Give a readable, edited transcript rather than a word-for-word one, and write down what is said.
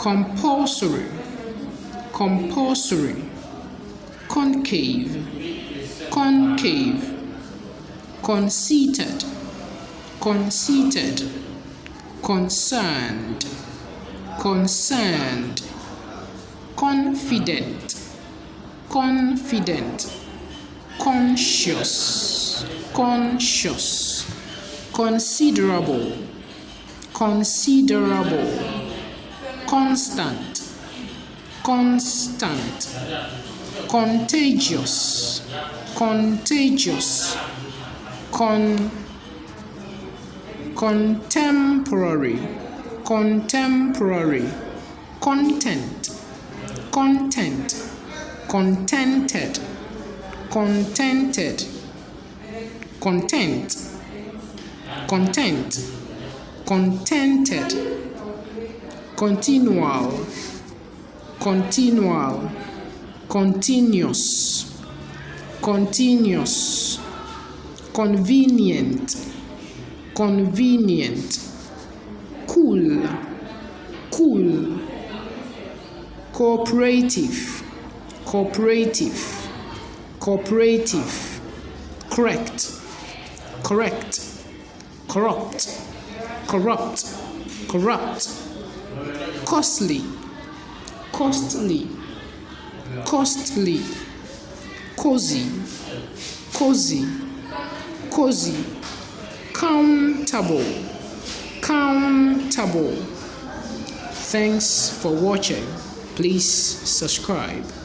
compulsory, compulsory, concave, concave, conceited, conceited, concerned, concerned, confident, confident, conscious, conscious, considerable, considerable, constant, constant, contagious, contagious, contemporary, contemporary, content, content, contented, contented, content, content, contented, continual, continual, continuous, continuous, convenient, convenient, cool, cool, cooperative, cooperative, cooperative, correct, correct, corrupt, corrupt, corrupt, costly, costly, costly, cozy, cozy, cozy, countable, countable. Thanks for watching. Please subscribe.